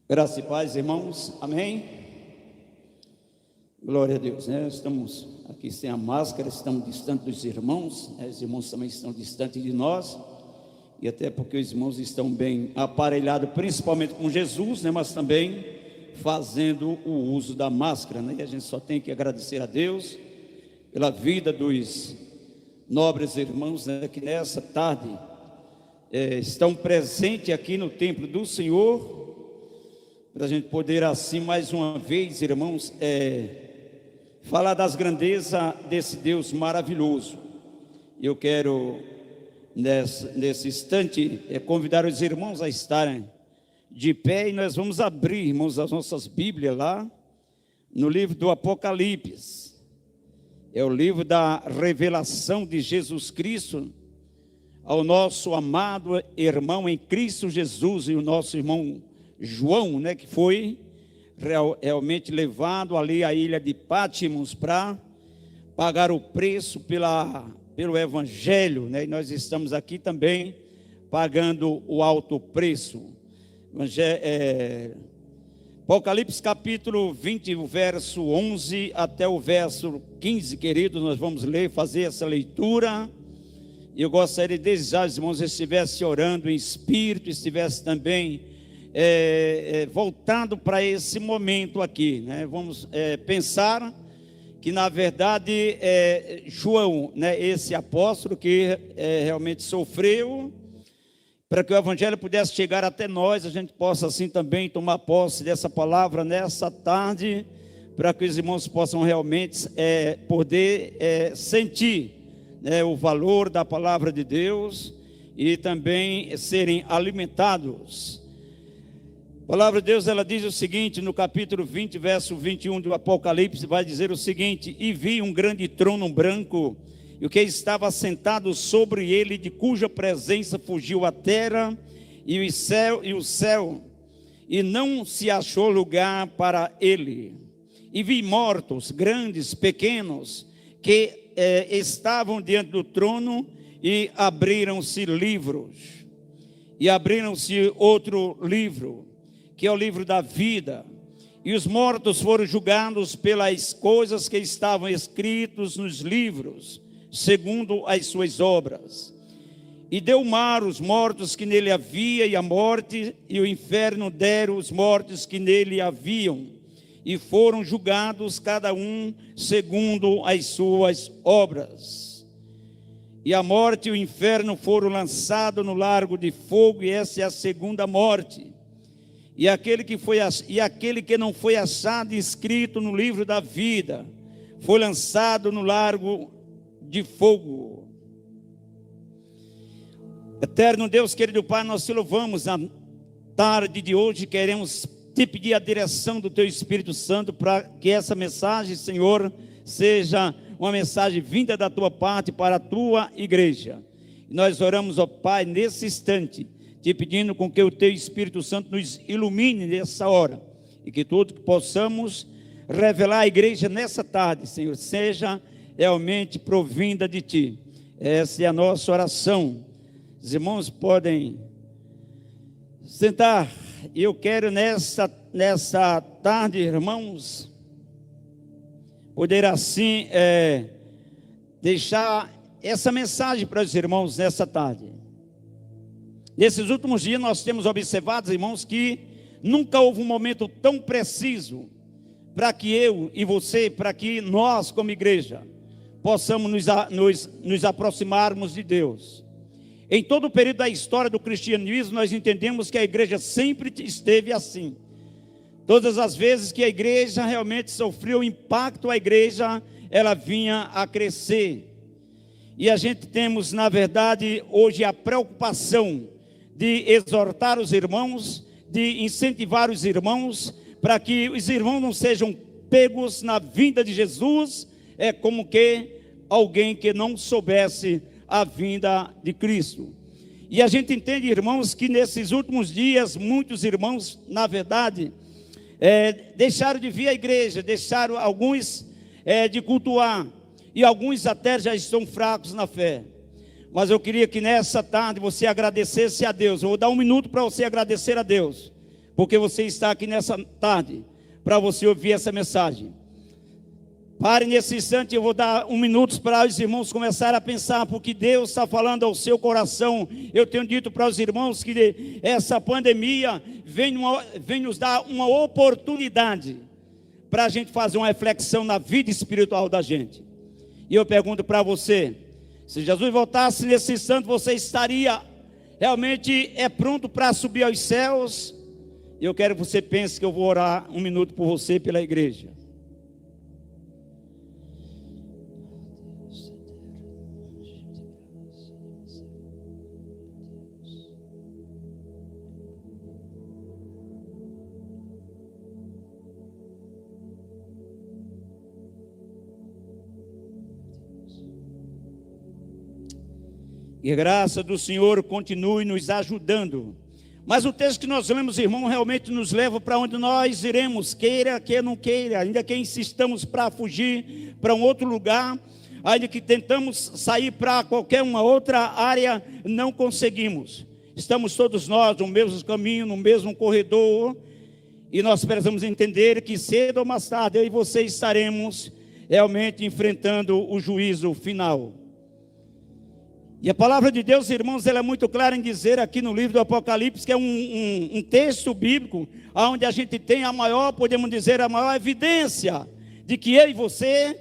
Graça e paz, irmãos, amém? Glória a Deus, né? Estamos aqui sem a máscara, estamos distantes dos irmãos, né? Os irmãos também estão distantes de nós, e até porque os irmãos estão bem aparelhados, principalmente com Jesus, né? Mas também fazendo o uso da máscara, né? E a gente só tem que agradecer a Deus pela vida dos nobres irmãos, né? Que nessa tarde estão presentes aqui no templo do Senhor, para a gente poder assim mais uma vez, irmãos, falar das grandezas desse Deus maravilhoso. Eu quero nesse instante convidar os irmãos a estarem de pé, e nós vamos abrir, irmãos, as nossas Bíblias lá no livro do Apocalipse. É o livro da revelação de Jesus Cristo ao nosso amado irmão em Cristo Jesus, e o nosso irmão João, né, que foi realmente levado ali à ilha de Pátimos para pagar o preço pelo Evangelho, né? E nós estamos aqui também pagando o alto preço. Apocalipse capítulo 20, o verso 11 até o verso 15, queridos, nós vamos ler, fazer essa leitura. E eu gostaria de desejar, os irmãos, estivessem orando em espírito, estivessem também voltado para esse momento aqui, né? Vamos pensar que na verdade João, né, esse apóstolo que realmente sofreu para que o evangelho pudesse chegar até nós, a gente possa assim também tomar posse dessa palavra nessa tarde, para que os irmãos possam realmente poder sentir, né, o valor da palavra de Deus e também serem alimentados. A palavra de Deus, ela diz o seguinte, no capítulo 20, verso 21 do Apocalipse, vai dizer o seguinte: e vi um grande trono branco, e o que estava sentado sobre ele, de cuja presença fugiu a terra e o céu, e não se achou lugar para ele. E vi mortos, grandes, pequenos, que estavam diante do trono, e abriram-se livros. E abriram-se outro livro, que é o livro da vida, e os mortos foram julgados pelas coisas que estavam escritas nos livros, segundo as suas obras. E deu o mar os mortos que nele havia, e a morte e o inferno deram os mortos que nele haviam, e foram julgados cada um segundo as suas obras. E a morte e o inferno foram lançados no lago de fogo, e essa é a segunda morte. E aquele que não foi achado escrito no livro da vida foi lançado no lago de fogo. Eterno Deus, querido Pai, nós te louvamos na tarde de hoje. Queremos te pedir a direção do teu Espírito Santo para que essa mensagem, Senhor, seja uma mensagem vinda da tua parte para a tua igreja. E nós oramos, ó Pai, nesse instante, te pedindo com que o teu Espírito Santo nos ilumine nessa hora, e que tudo que possamos revelar à igreja nessa tarde, Senhor, seja realmente provinda de ti. Essa é a nossa oração. Os irmãos podem sentar. E eu quero nessa tarde, irmãos, poder assim deixar essa mensagem para os irmãos nessa tarde. Nesses últimos dias nós temos observado, irmãos, que nunca houve um momento tão preciso para que eu e você, para que nós como igreja possamos nos aproximarmos de Deus. Em todo o período da história do cristianismo, nós entendemos que a igreja sempre esteve assim. Todas as vezes que a igreja realmente sofreu impacto, a igreja ela vinha a crescer. E a gente temos, na verdade, hoje a preocupação de exortar os irmãos, de incentivar os irmãos, para que os irmãos não sejam pegos na vinda de Jesus, como que alguém que não soubesse a vinda de Cristo. E a gente entende, irmãos, que nesses últimos dias, muitos irmãos, na verdade, deixaram de vir à igreja, deixaram alguns de cultuar, e alguns até já estão fracos na fé. Mas eu queria que nessa tarde você agradecesse a Deus. Eu vou dar um minuto para você agradecer a Deus porque você está aqui nessa tarde para você ouvir essa mensagem. Pare nesse instante, eu vou dar 1 minuto para os irmãos começarem a pensar, porque Deus está falando ao seu coração. Eu tenho dito para os irmãos que essa pandemia vem nos dar uma oportunidade para a gente fazer uma reflexão na vida espiritual da gente. E eu pergunto para você, se Jesus voltasse nesse instante, você estaria realmente pronto para subir aos céus? E eu quero que você pense que eu vou orar 1 minuto por você, pela igreja. E a graça do Senhor continue nos ajudando. Mas o texto que nós lemos, irmão, realmente nos leva para onde nós iremos, queira que não queira, ainda que insistamos para fugir para um outro lugar, ainda que tentamos sair para qualquer uma outra área, não conseguimos. Estamos todos nós no mesmo caminho, no mesmo corredor, e nós precisamos entender que cedo ou mais tarde eu e você estaremos realmente enfrentando o juízo final. E a palavra de Deus, irmãos, ela é muito clara em dizer aqui no livro do Apocalipse, que é um texto bíblico, onde a gente tem a maior, podemos dizer, a maior evidência de que eu e você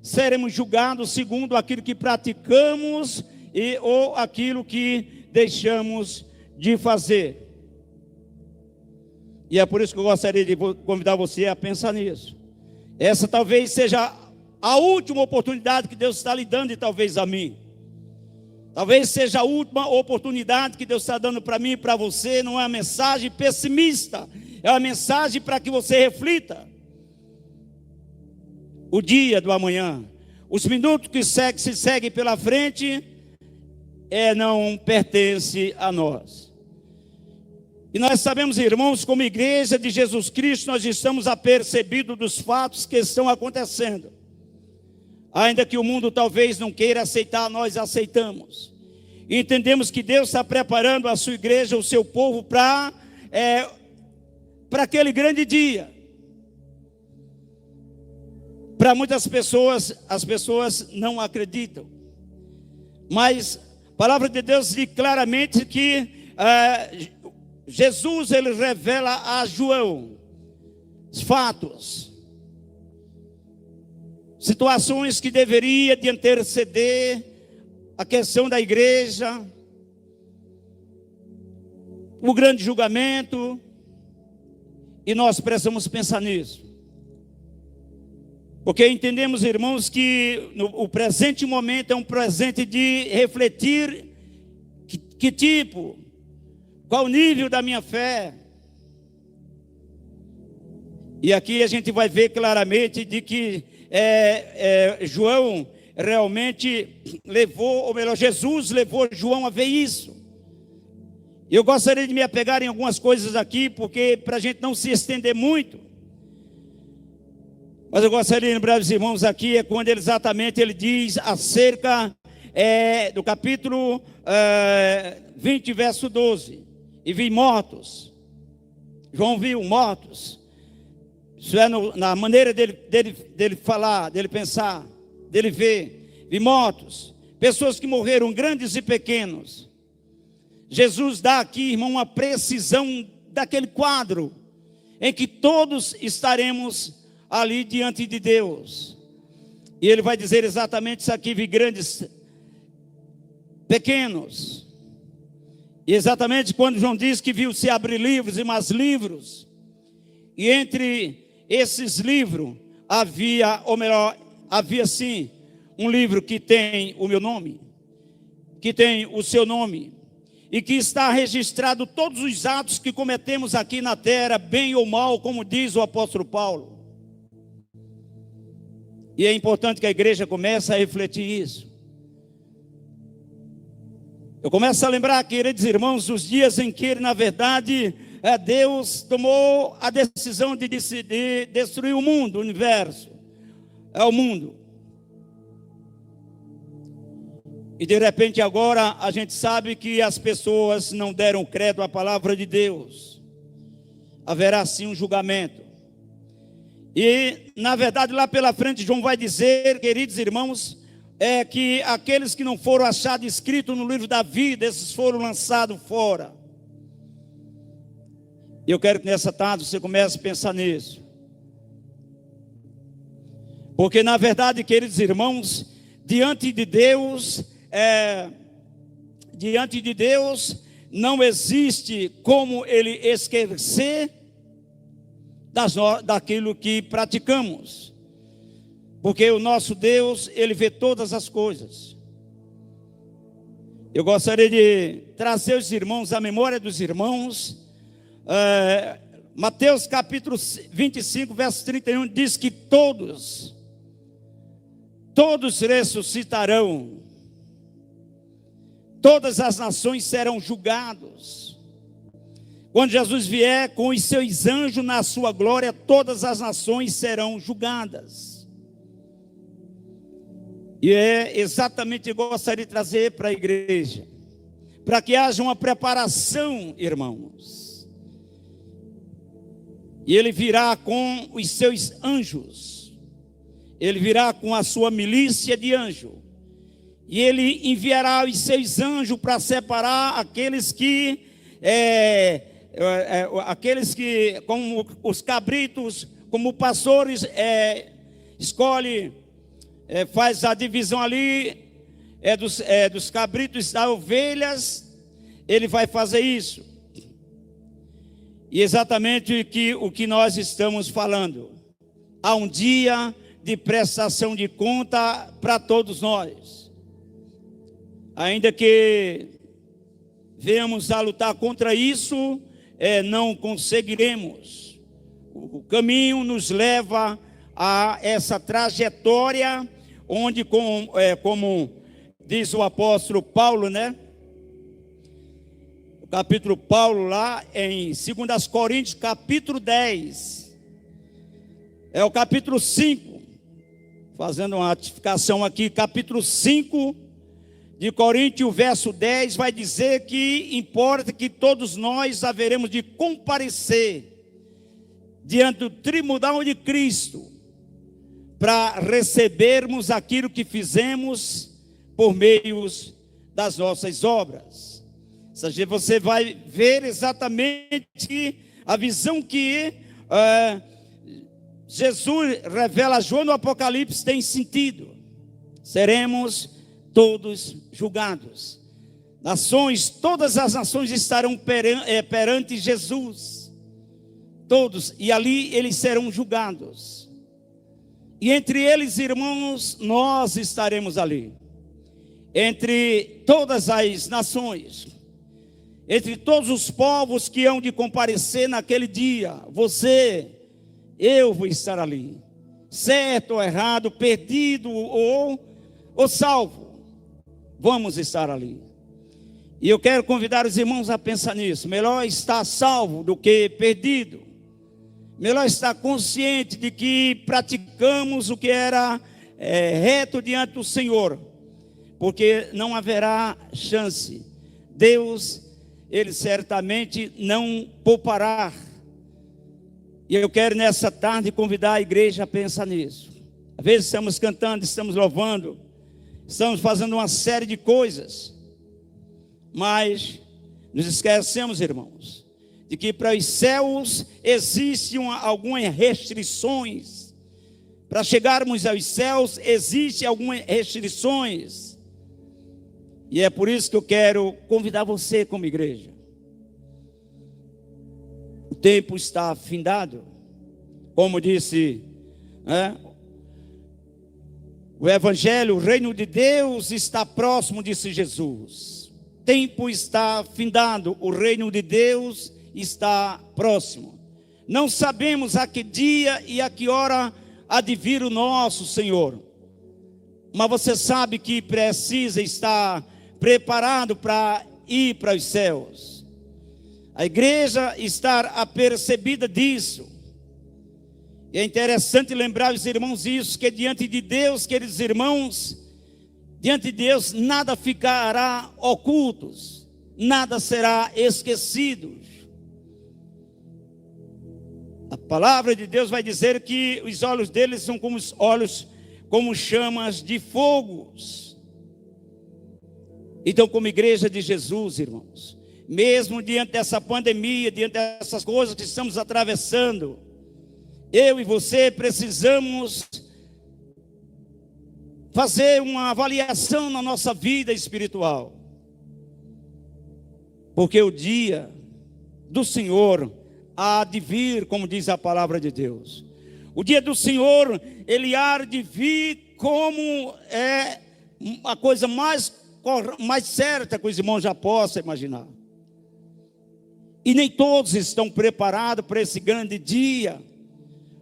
seremos julgados segundo aquilo que praticamos ou aquilo que deixamos de fazer. E é por isso que eu gostaria de convidar você a pensar nisso. Essa talvez seja a última oportunidade que Deus está lhe dando, e talvez a mim. Talvez seja a última oportunidade que Deus está dando para mim e para você. Não é uma mensagem pessimista, é uma mensagem para que você reflita. O dia do amanhã, os minutos que se seguem pela frente, não pertence a nós. E nós sabemos, irmãos, como igreja de Jesus Cristo, nós estamos apercebidos dos fatos que estão acontecendo. Ainda que o mundo talvez não queira aceitar, nós aceitamos. E entendemos que Deus está preparando a sua igreja, o seu povo, para aquele grande dia. Para muitas pessoas, as pessoas não acreditam. Mas a palavra de Deus diz claramente que Jesus, ele revela a João os fatos, situações que deveria de anteceder a questão da igreja, o grande julgamento, e nós precisamos pensar nisso. Porque entendemos, irmãos, que o presente momento é um presente de refletir que tipo, qual o nível da minha fé. E aqui a gente vai ver claramente de que João realmente levou, ou melhor, Jesus levou João a ver isso. Eu gostaria de me apegar em algumas coisas aqui, porque para a gente não se estender muito. Mas eu gostaria de lembrar os irmãos aqui, quando exatamente ele diz acerca do capítulo 20, verso 12. E vi mortos. João viu mortos. Isso é na maneira dele falar, dele pensar, dele ver. Vi mortos. Pessoas que morreram, grandes e pequenos. Jesus dá aqui, irmão, uma precisão daquele quadro em que todos estaremos ali diante de Deus. E ele vai dizer exatamente isso aqui: vi grandes, pequenos. E exatamente quando João diz que viu se abrir livros e mais livros, e entre esses livros havia, ou melhor, havia sim um livro que tem o meu nome, que tem o seu nome, e que está registrado todos os atos que cometemos aqui na terra, bem ou mal, como diz o apóstolo Paulo. E é importante que a igreja comece a refletir isso. Eu começo a lembrar, queridos irmãos, os dias em que, na verdade, Deus tomou a decisão de decidir destruir o mundo, o universo, o mundo. E de repente agora a gente sabe que as pessoas não deram crédito à palavra de Deus. haverá sim um julgamento. E, na verdade, lá pela frente, João vai dizer, queridos irmãos, que aqueles que não foram achados escritos no livro da vida, esses foram lançados fora. Eu quero que nessa tarde você comece a pensar nisso. Porque, na verdade, queridos irmãos, diante de Deus, não existe como Ele esquecer daquilo que praticamos. Porque o nosso Deus, Ele vê todas as coisas. Eu gostaria de trazer os irmãos, a memória dos irmãos. Mateus capítulo 25, verso 31, diz que todos ressuscitarão. Todas as nações serão julgados. Quando Jesus vier com os seus anjos na sua glória, todas as nações serão julgadas. E é exatamente o que eu gostaria de trazer para a igreja, para que haja uma preparação, irmãos. E Ele virá com os seus anjos, Ele virá com a sua milícia de anjos, e Ele enviará os seus anjos para separar aqueles que, como os cabritos, como pastores, escolhe, faz a divisão ali, dos cabritos das ovelhas. Ele vai fazer isso. E exatamente o que nós estamos falando. Há um dia de prestação de conta para todos nós. Ainda que venhamos a lutar contra isso, não conseguiremos. O caminho nos leva a essa trajetória, onde, como diz o apóstolo Paulo, né? O capítulo Paulo lá em 2 Coríntios, capítulo 10. É o capítulo 5. Fazendo uma ratificação aqui, capítulo 5 de Coríntios, verso 10, vai dizer que importa que todos nós haveremos de comparecer diante do tribunal de Cristo, para recebermos aquilo que fizemos por meio das nossas obras. Ou seja, você vai ver exatamente a visão que Jesus revela a João no Apocalipse tem sentido. Seremos todos julgados. Nações, todas as nações estarão perante Jesus. Todos, e ali eles serão julgados. E entre eles, irmãos, nós estaremos ali. Entre todas as nações, entre todos os povos que hão de comparecer naquele dia, eu vou estar ali. Certo ou errado, perdido ou salvo, vamos estar ali. E eu quero convidar os irmãos a pensar nisso. Melhor estar salvo do que perdido. Melhor estar consciente de que praticamos o que era reto diante do Senhor, porque não haverá chance. Deus, Ele certamente não poupará. E eu quero nessa tarde convidar a igreja a pensar nisso. Às vezes estamos cantando, estamos louvando, estamos fazendo uma série de coisas, mas nos esquecemos, irmãos, de que para os céus existem algumas restrições. Para chegarmos aos céus existem algumas restrições. E é por isso que eu quero convidar você como igreja. O tempo está findado. Como disse o Evangelho, o reino de Deus está próximo, disse Jesus. O tempo está findado, o reino de Deus está próximo. Não sabemos a que dia e a que hora há de vir o nosso Senhor, mas você sabe que precisa estar preparado para ir para os céus. A igreja está apercebida disso. E é interessante lembrar os irmãos isso, que diante de Deus, queridos irmãos, diante de Deus nada ficará ocultos, nada será esquecido. A palavra de Deus vai dizer que os olhos deles são como os olhos, como chamas de fogos. Então, como igreja de Jesus, irmãos, mesmo diante dessa pandemia, diante dessas coisas que estamos atravessando, eu e você precisamos fazer uma avaliação na nossa vida espiritual. Porque o dia do Senhor há de vir, como diz a palavra de Deus. O dia do Senhor, ele há de vir como é a coisa mais certa que os irmãos já possam imaginar. E nem todos estão preparados para esse grande dia.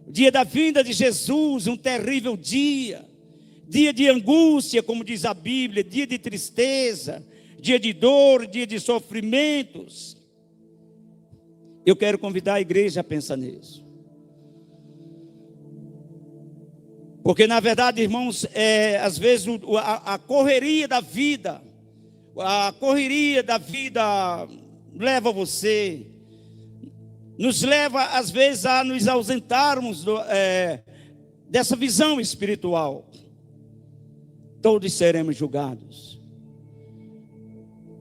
O dia da vinda de Jesus, um terrível dia. Dia de angústia, como diz a Bíblia, dia de tristeza, dia de dor, dia de sofrimentos. Eu quero convidar a igreja a pensar nisso. Porque na verdade, irmãos, às vezes a correria da vida leva você, nos leva às vezes a nos ausentarmos dessa visão espiritual. Todos seremos julgados.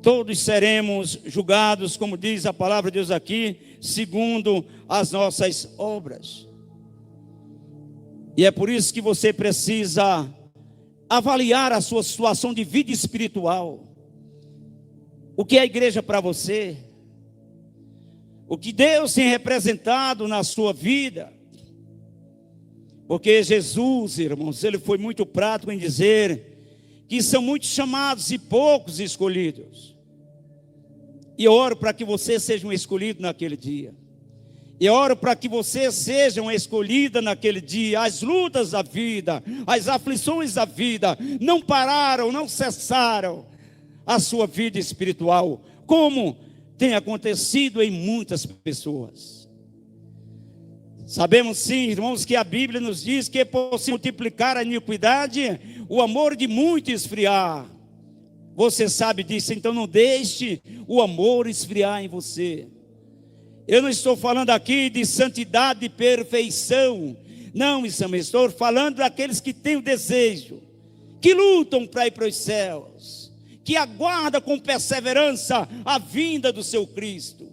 Todos seremos julgados, como diz a palavra de Deus aqui, segundo as nossas obras. E é por isso que você precisa avaliar a sua situação de vida espiritual. O que é a igreja para você? O que Deus tem representado na sua vida? Porque Jesus, irmãos, ele foi muito prático em dizer que são muitos chamados e poucos escolhidos. E eu oro para que você seja um escolhido naquele dia. E oro para que você seja uma escolhida naquele dia. As lutas da vida, as aflições da vida não pararam, não cessaram a sua vida espiritual, como tem acontecido em muitas pessoas. Sabemos sim, irmãos, que a Bíblia nos diz que por se multiplicar a iniquidade, o amor de muitos esfriar. Você sabe disso, então não deixe o amor esfriar em você. Eu não estou falando aqui de santidade e perfeição. Não, estou falando daqueles que têm o desejo, que lutam para ir para os céus, que aguardam com perseverança a vinda do seu Cristo.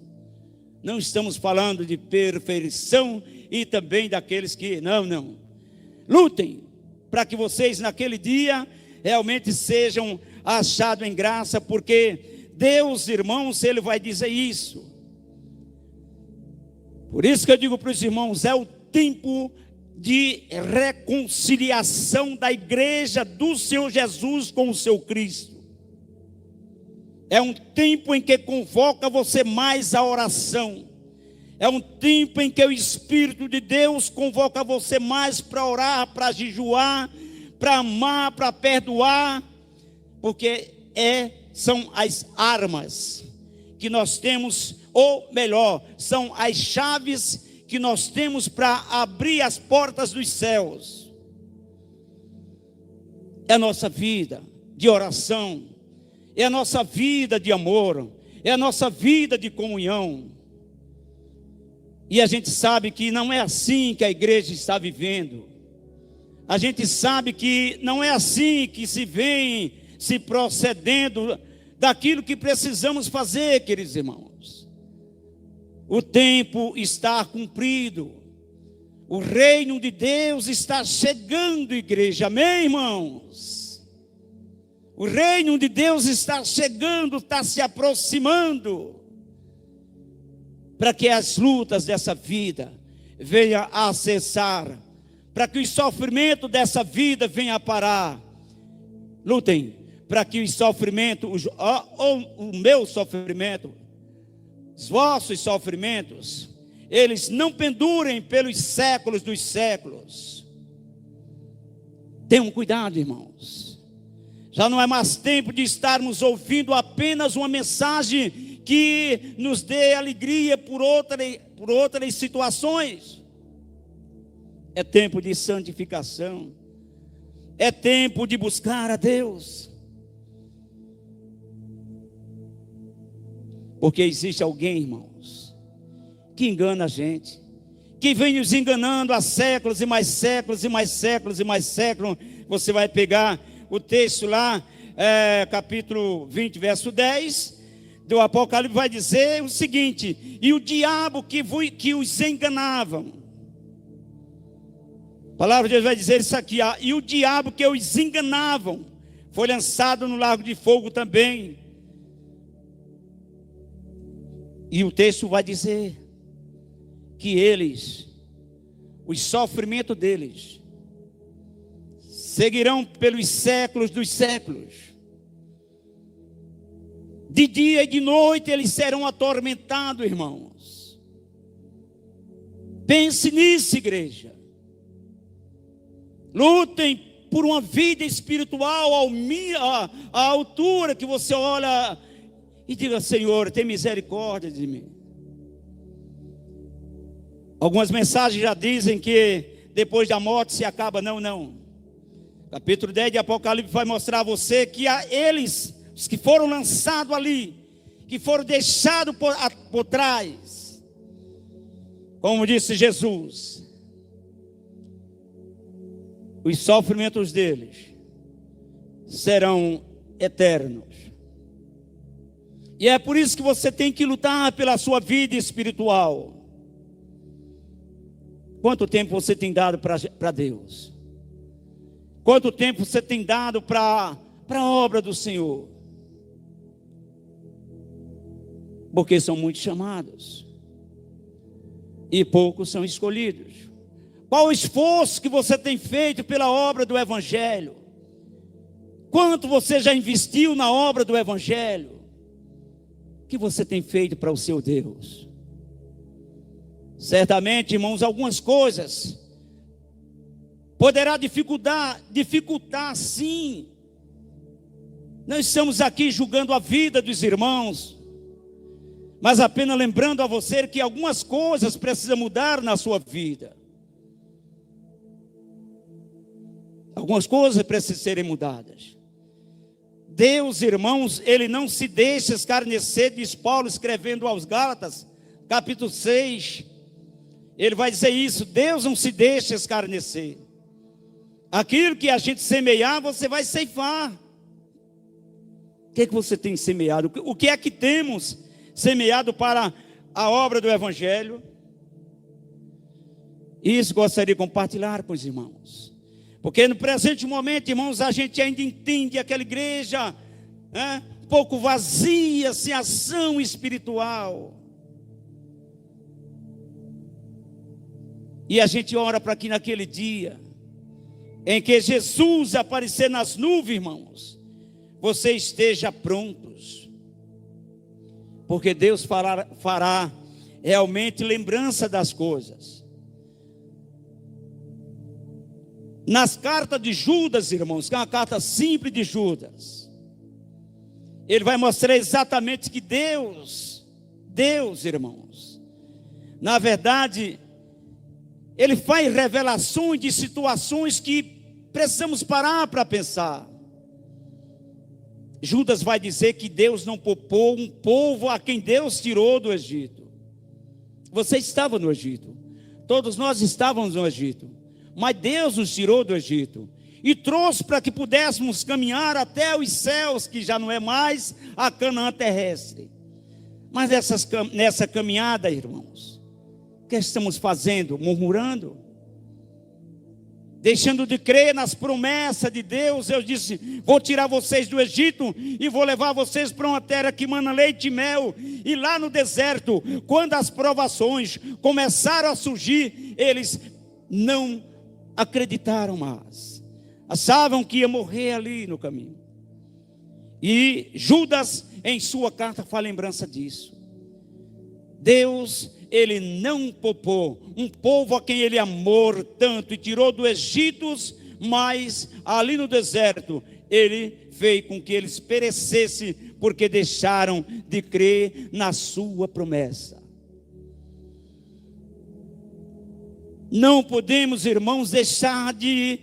Não estamos falando de perfeição e também daqueles que, não. Lutem para que vocês naquele dia realmente sejam achados em graça, porque Deus, irmãos, Ele vai dizer isso. Por isso que eu digo para os irmãos, é o tempo de reconciliação da igreja do Senhor Jesus com o seu Cristo. É um tempo em que convoca você mais a oração. É um tempo em que o Espírito de Deus convoca você mais para orar, para jejuar, para amar, para perdoar. Porque são as armas que nós temos, ou melhor, são as chaves que nós temos para abrir as portas dos céus. É a nossa vida de oração, é a nossa vida de amor, é a nossa vida de comunhão. E a gente sabe que não é assim que a igreja está vivendo. A gente sabe que não é assim que se vem se procedendo daquilo que precisamos fazer, queridos irmãos. O tempo está cumprido. O reino de Deus está chegando, igreja. Amém, irmãos? O reino de Deus está chegando, está se aproximando. Para que as lutas dessa vida venham a cessar. Para que o sofrimento dessa vida venha a parar. Lutem para que o sofrimento, o meu sofrimento, os vossos sofrimentos, eles não pendurem pelos séculos dos séculos. Tenham cuidado, irmãos. Já não é mais tempo de estarmos ouvindo apenas uma mensagem que nos dê alegria por outras situações. É tempo de santificação. É tempo de buscar a Deus. Porque existe alguém, irmãos, que engana a gente, que vem nos enganando há séculos e mais séculos e mais séculos e mais séculos. Você vai pegar o texto lá, capítulo 20, verso 10 do Apocalipse, vai dizer o seguinte: e o diabo que os enganavam. A palavra de Deus vai dizer isso aqui: e o diabo que os enganavam foi lançado no lago de fogo também. E o texto vai dizer que eles, os sofrimentos deles, seguirão pelos séculos dos séculos. De dia e de noite eles serão atormentados, irmãos. Pense nisso, igreja. Lutem por uma vida espiritual à altura que você olha e diga: Senhor, tem misericórdia de mim. Algumas mensagens já dizem que depois da morte se acaba. Não. Capítulo 10 de Apocalipse vai mostrar a você que eles, os que foram lançados ali, que foram deixados por trás, como disse Jesus, os sofrimentos deles serão eternos. E é por isso que você tem que lutar pela sua vida espiritual. Quanto tempo você tem dado para Deus? Quanto tempo você tem dado para a obra do Senhor? Porque são muitos chamados e poucos são escolhidos. Qual o esforço que você tem feito pela obra do Evangelho? Quanto você já investiu na obra do Evangelho? O que você tem feito para o seu Deus? Certamente, irmãos, algumas coisas poderá dificultar sim. Não estamos aqui julgando a vida dos irmãos, mas apenas lembrando a você que algumas coisas precisam mudar na sua vida. Algumas coisas precisam serem mudadas. Deus, irmãos, Ele não se deixa escarnecer, diz Paulo escrevendo aos Gálatas, capítulo 6. Ele vai dizer isso: Deus não se deixa escarnecer. Aquilo que a gente semear, você vai ceifar. O que é que você tem semeado? O que é que temos semeado para a obra do Evangelho? Isso gostaria de compartilhar com os irmãos. Porque no presente momento, irmãos, a gente ainda entende aquela igreja um pouco vazia, sem ação espiritual. E a gente ora para que naquele dia em que Jesus aparecer nas nuvens, irmãos, você esteja prontos. Porque Deus fará realmente lembrança das coisas. Nas cartas de Judas, irmãos, que é uma carta simples de Judas, ele vai mostrar exatamente que Deus, irmãos, na verdade, Ele faz revelações de situações que precisamos parar para pensar. Judas vai dizer que Deus não poupou um povo a quem Deus tirou do Egito. Você estava no Egito, todos nós estávamos no Egito, mas Deus nos tirou do Egito e trouxe para que pudéssemos caminhar até os céus, que já não é mais a Canaã terrestre. Mas nessa caminhada, irmãos, o que estamos fazendo? Murmurando? Deixando de crer nas promessas de Deus. Eu disse: vou tirar vocês do Egito e vou levar vocês para uma terra que mana leite e mel. E lá no deserto, quando as provações começaram a surgir, eles não acreditaram mais. Achavam que ia morrer ali no caminho. E Judas, em sua carta, faz lembrança disso. Deus, Ele não poupou um povo a quem Ele amou tanto e tirou do Egito, mas ali no deserto Ele fez com que eles perecessem, porque deixaram de crer na sua promessa. Não podemos, irmãos, deixar de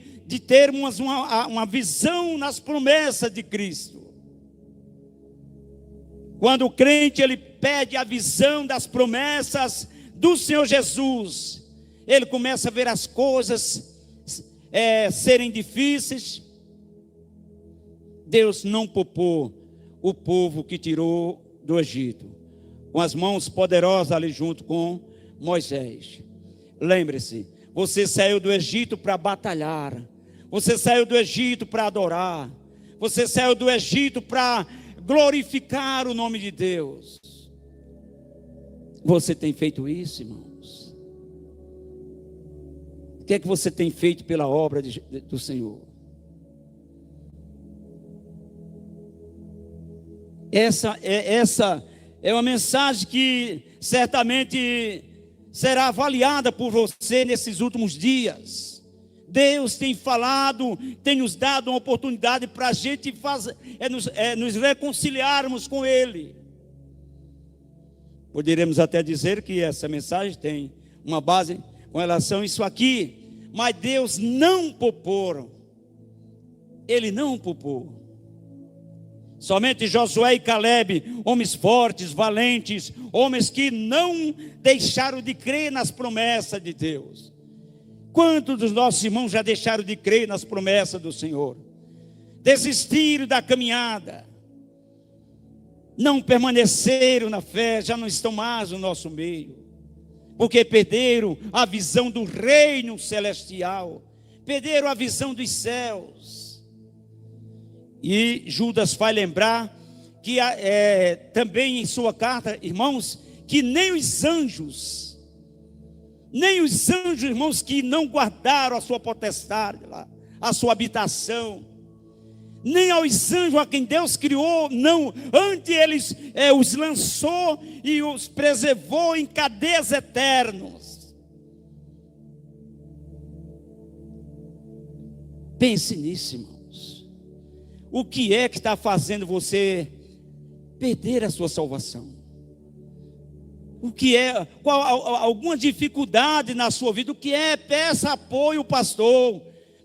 termos uma visão nas promessas de Cristo. Quando o crente ele pede a visão das promessas do Senhor Jesus, ele começa a ver as coisas serem difíceis. Deus não poupou o povo que tirou do Egito, com as mãos poderosas ali junto com Moisés. Lembre-se, você saiu do Egito para batalhar, você saiu do Egito para adorar, você saiu do Egito para glorificar o nome de Deus. Você tem feito isso, irmãos? O que é que você tem feito pela obra do Senhor? Essa é uma mensagem que certamente será avaliada por você nesses últimos dias. Deus tem falado, tem nos dado uma oportunidade para a gente nos reconciliarmos com Ele. Poderíamos até dizer que essa mensagem tem uma base com relação a isso aqui, mas Deus não poupou. Ele não poupou. Somente Josué e Caleb, homens fortes, valentes, homens que não deixaram de crer nas promessas de Deus. Quantos dos nossos irmãos já deixaram de crer nas promessas do Senhor? Desistiram da caminhada, não permaneceram na fé, já não estão mais no nosso meio, porque perderam a visão do reino celestial, perderam a visão dos céus. E Judas faz lembrar que também em sua carta, irmãos, que nem os anjos, irmãos, que não guardaram a sua potestade lá, a sua habitação, nem aos anjos a quem Deus criou, não, antes eles os lançou e os preservou em cadeias eternas. Pense nisso, irmãos. O que é que está fazendo você perder a sua salvação? O que é? Alguma dificuldade na sua vida? O que é? Peça apoio ao pastor,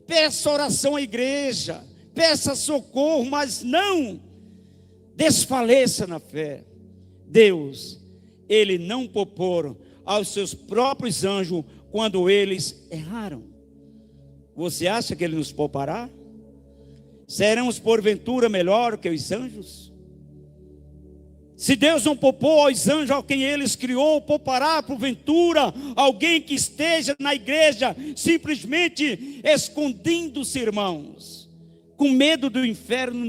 peça oração à igreja, peça socorro, mas não desfaleça na fé. Deus, Ele não poupou aos seus próprios anjos quando eles erraram. Você acha que Ele nos poupará? Seremos porventura melhor que os anjos? Se Deus não poupou aos anjos a quem eles criou, poupará porventura alguém que esteja na igreja simplesmente escondendo-se, irmãos, com medo do inferno?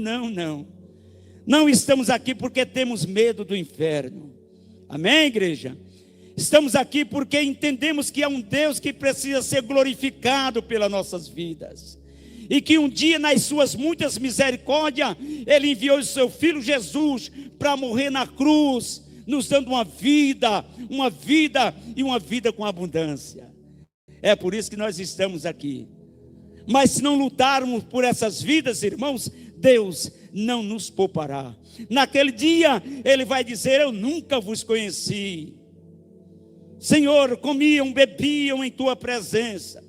Não estamos aqui porque temos medo do inferno. Amém, igreja? Estamos aqui porque entendemos que é um Deus que precisa ser glorificado pelas nossas vidas. E que um dia, nas suas muitas misericórdias, Ele enviou o seu Filho Jesus para morrer na cruz, nos dando uma vida e uma vida com abundância. É por isso que nós estamos aqui. Mas se não lutarmos por essas vidas, irmãos, Deus não nos poupará. Naquele dia, Ele vai dizer: eu nunca vos conheci. Senhor, comiam, bebiam em Tua presença.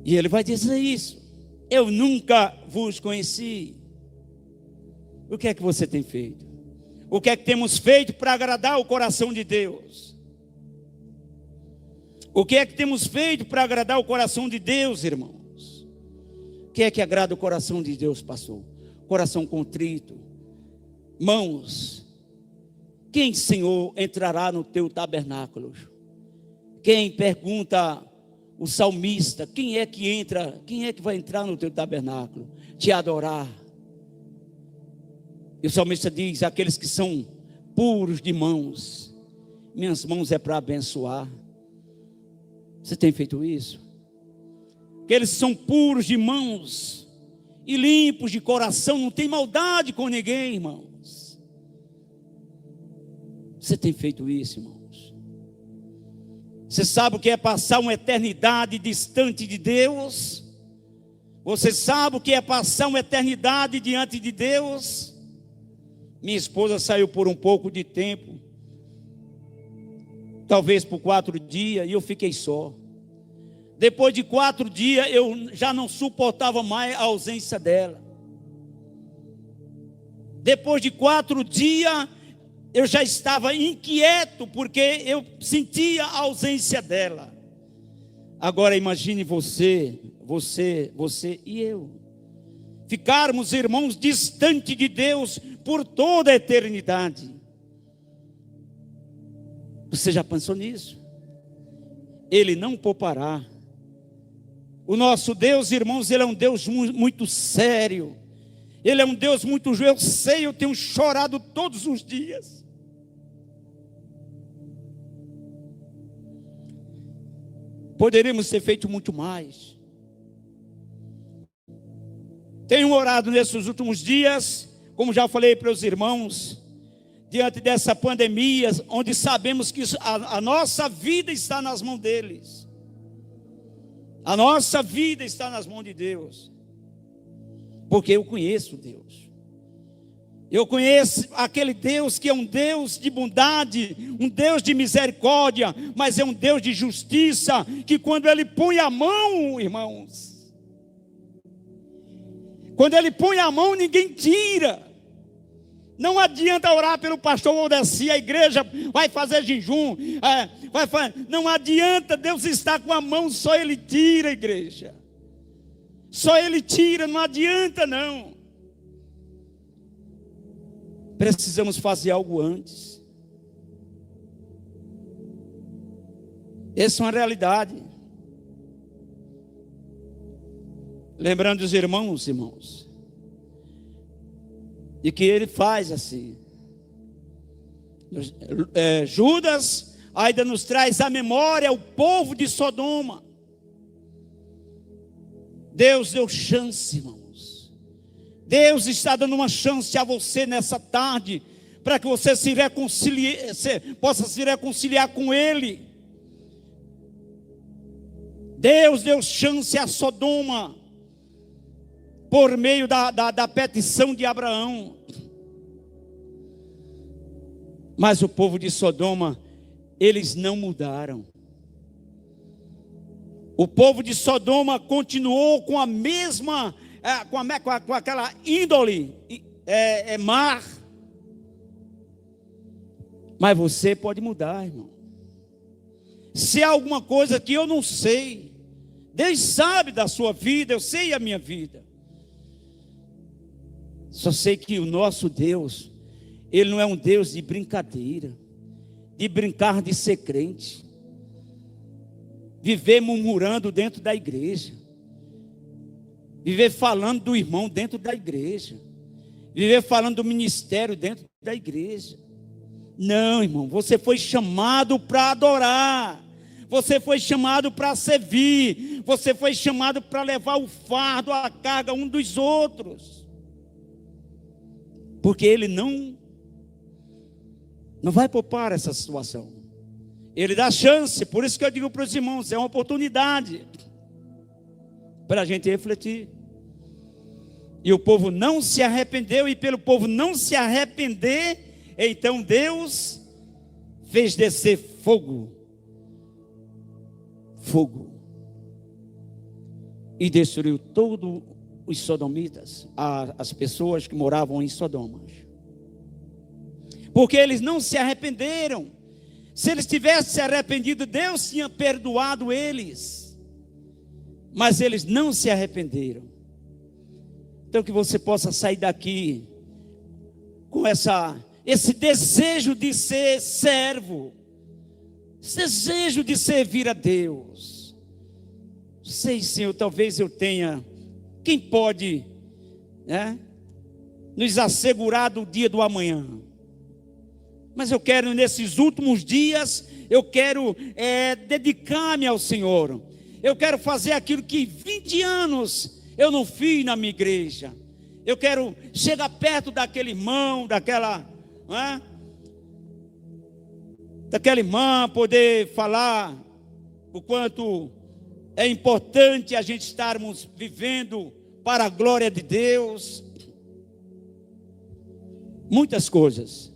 E Ele vai dizer isso: eu nunca vos conheci. O que é que você tem feito? O que é que temos feito para agradar o coração de Deus? O que é que temos feito para agradar o coração de Deus, irmãos? O que é que agrada o coração de Deus, pastor? Coração contrito. Mãos, quem, Senhor, entrará no teu tabernáculo? Quem, pergunta o salmista, quem é que vai entrar no teu tabernáculo? Te adorar. E o salmista diz: aqueles que são puros de mãos, minhas mãos é para abençoar. Você tem feito isso? Aqueles que são puros de mãos e limpos de coração, não tem maldade com ninguém, irmãos. Você tem feito isso, irmãos? Você sabe o que é passar uma eternidade distante de Deus? Você sabe o que é passar uma eternidade diante de Deus? Minha esposa saiu por um pouco de tempo, talvez por 4 dias, e eu fiquei só. Depois de 4 dias, eu já não suportava mais a ausência dela. Depois de 4 dias, eu já estava inquieto, porque eu sentia a ausência dela. Agora imagine você e eu, ficarmos, irmãos, distante de Deus por toda a eternidade. Você já pensou nisso? Ele não poupará. O nosso Deus, irmãos, Ele é um Deus muito sério. Ele é um Deus muito justo. Eu sei, eu tenho chorado todos os dias. Poderíamos ter feito muito mais. Tenho orado nesses últimos dias, como já falei para os irmãos, diante dessa pandemia, onde sabemos que a nossa vida está nas mãos deles. A nossa vida está nas mãos de Deus. Porque eu conheço Deus. Eu conheço aquele Deus que é um Deus de bondade, um Deus de misericórdia, mas é um Deus de justiça, que quando Ele põe a mão, irmãos, quando Ele põe a mão, ninguém tira. Não adianta orar pelo pastor Odeci, a igreja vai fazer jejum, não adianta, Deus está com a mão, só Ele tira, igreja. Só Ele tira, não adianta não. Precisamos fazer algo antes. Essa é uma realidade. Lembrando os irmãos, e que Ele faz assim. Judas ainda nos traz à memória o povo de Sodoma. Deus deu chance, irmãos. Deus está dando uma chance a você nessa tarde, para que você possa se reconciliar com Ele. Deus deu chance a Sodoma, por meio da petição de Abraão. Mas o povo de Sodoma, eles não mudaram. O povo de Sodoma continuou com a mesma, com aquela índole, mar. Mas você pode mudar, irmão. Se há alguma coisa que eu não sei, Deus sabe da sua vida, eu sei a minha vida. Só sei que o nosso Deus, Ele não é um Deus de brincadeira, de brincar de ser crente, viver murmurando dentro da igreja, viver falando do irmão dentro da igreja, viver falando do ministério dentro da igreja. Não, irmão, você foi chamado para adorar, você foi chamado para servir, você foi chamado para levar o fardo, a carga um dos outros. Porque Ele não vai poupar essa situação. Ele dá chance. Por isso que eu digo para os irmãos, é uma oportunidade para a gente refletir. E o povo não se arrependeu, e pelo povo não se arrepender, então Deus fez descer fogo, e destruiu todos os sodomitas, as pessoas que moravam em Sodoma, porque eles não se arrependeram. Se eles tivessem se arrependido, Deus tinha perdoado eles, mas eles não se arrependeram. Então que você possa sair daqui com esse desejo de ser servo, esse desejo de servir a Deus. Sei, Senhor, talvez eu tenha, quem pode, nos assegurar do dia do amanhã? Mas eu quero, nesses últimos dias, eu quero dedicar-me ao Senhor. Eu quero fazer aquilo que 20 anos eu não fiz na minha igreja. Eu quero chegar perto daquele irmão, daquela irmã, poder falar o quanto é importante a gente estarmos vivendo para a glória de Deus. Muitas coisas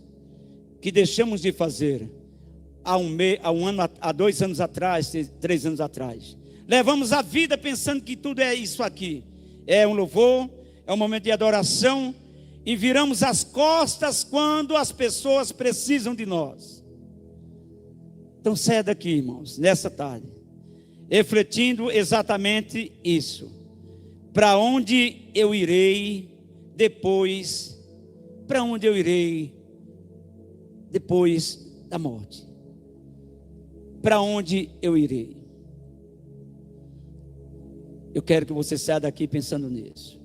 que deixamos de fazer há 2 anos atrás, 3 anos atrás. Levamos a vida pensando que tudo é isso aqui. É um louvor, é um momento de adoração, e viramos as costas quando as pessoas precisam de nós. Então saia daqui, irmãos, nessa tarde, refletindo exatamente isso. Para onde eu irei depois? Para onde eu irei depois da morte? Para onde eu irei? Eu quero que você saia daqui pensando nisso.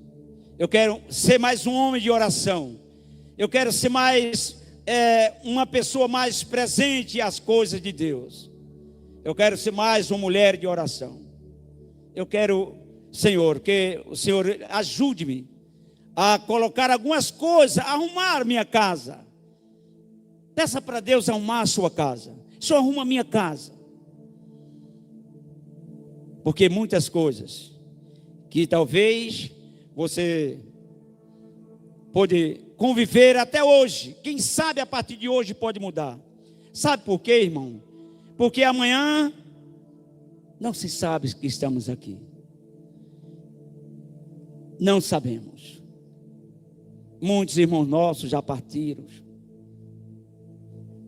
Eu quero ser mais um homem de oração. Eu quero ser mais uma pessoa mais presente às coisas de Deus. Eu quero ser mais uma mulher de oração. Eu quero, Senhor, que o Senhor ajude-me a colocar algumas coisas, a arrumar minha casa. Peça para Deus arrumar a sua casa. Só arruma a minha casa. Porque muitas coisas que talvez você pode conviver até hoje, quem sabe a partir de hoje pode mudar. Sabe por quê, irmão? Porque amanhã não se sabe que estamos aqui. Não sabemos. Muitos irmãos nossos já partiram.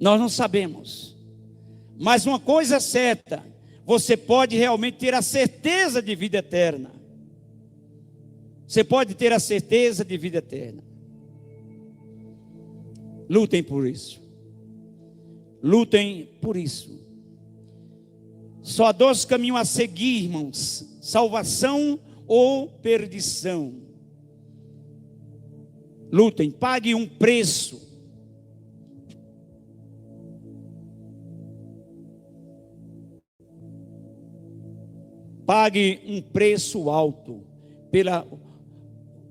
Nós não sabemos. Mas uma coisa é certa, você pode realmente ter a certeza de vida eterna. Você pode ter a certeza de vida eterna. Lutem por isso. Lutem por isso. Só há dois caminhos a seguir, irmãos: salvação ou perdição. Lutem, pague um preço. Pague um preço alto.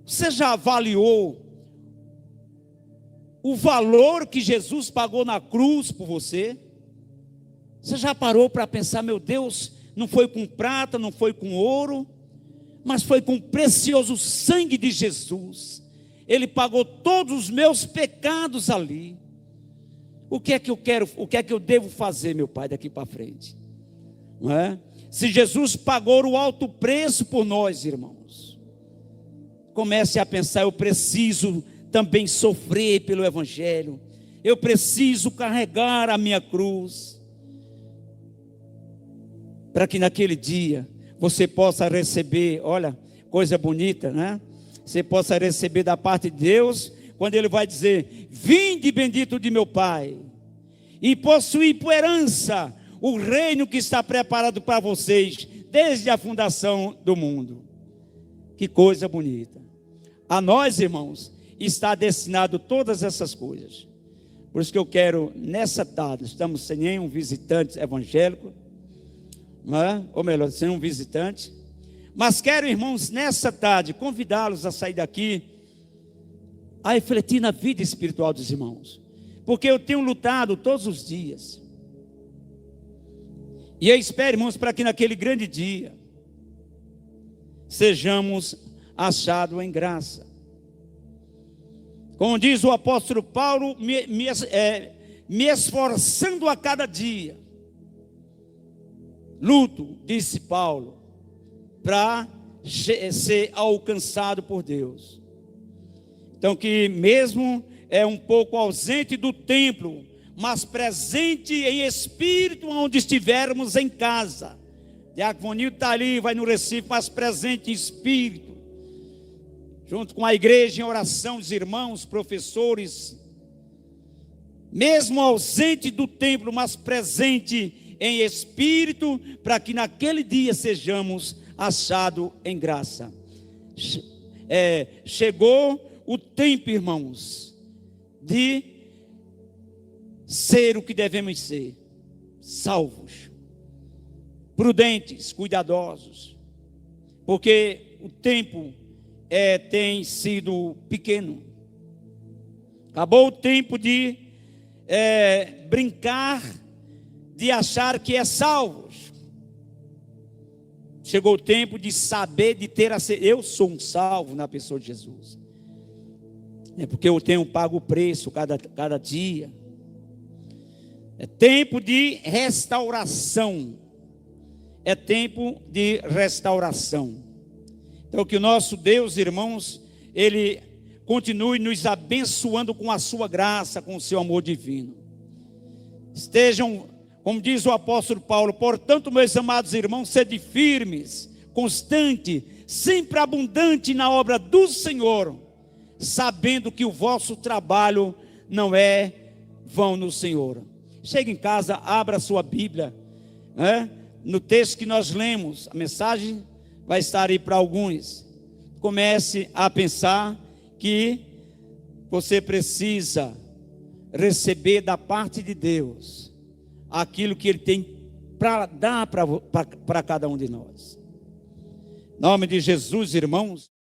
Você já avaliou o valor que Jesus pagou na cruz por você? Você já parou para pensar, meu Deus, não foi com prata, não foi com ouro, mas foi com o precioso sangue de Jesus. Ele pagou todos os meus pecados ali. O que é que eu quero, o que é que eu devo fazer, meu Pai, daqui para frente? Não é? Se Jesus pagou o alto preço por nós, irmãos, comece a pensar: eu preciso também sofrer pelo Evangelho, eu preciso carregar a minha cruz, para que naquele dia você possa receber, olha, coisa bonita, né? Você possa receber da parte de Deus, quando Ele vai dizer: vinde bendito de meu Pai, e possuir por herança o reino que está preparado para vocês, desde a fundação do mundo. Que coisa bonita. A nós, irmãos, está destinado todas essas coisas. Por isso que eu quero, nessa tarde, estamos sem nenhum visitante evangélico, não é? Ou melhor, sem um visitante, mas quero, irmãos, nessa tarde, convidá-los a sair daqui, a refletir na vida espiritual dos irmãos, porque eu tenho lutado todos os dias, e eu espero, irmãos, para que naquele grande dia sejamos achados em graça. Como diz o apóstolo Paulo, me esforçando a cada dia, luto, disse Paulo, para ser alcançado por Deus. Então, que mesmo um pouco ausente do templo, mas presente em espírito onde estivermos em casa. Diaconil está ali, vai no Recife, mas presente em espírito, junto com a igreja em oração, os irmãos, professores, mesmo ausente do templo, mas presente em espírito, para que naquele dia sejamos achados em graça. Chegou o tempo, irmãos, de ser o que devemos ser: salvos, prudentes, cuidadosos, porque o tempo tem sido pequeno. Acabou o tempo de brincar, de achar que é salvos. Chegou o tempo de saber, de ter eu sou um salvo na pessoa de Jesus. É porque eu tenho pago o preço cada dia. É tempo de restauração. É tempo de restauração. Então que o nosso Deus, irmãos, Ele continue nos abençoando com a sua graça, com o seu amor divino. Estejam, como diz o apóstolo Paulo, portanto, meus amados irmãos, sede firmes, constante, sempre abundante na obra do Senhor, sabendo que o vosso trabalho não é vão no Senhor. Chega em casa, abra a sua Bíblia, no texto que nós lemos, a mensagem vai estar aí para alguns. Comece a pensar que você precisa receber da parte de Deus aquilo que Ele tem para dar para cada um de nós. Em nome de Jesus, irmãos.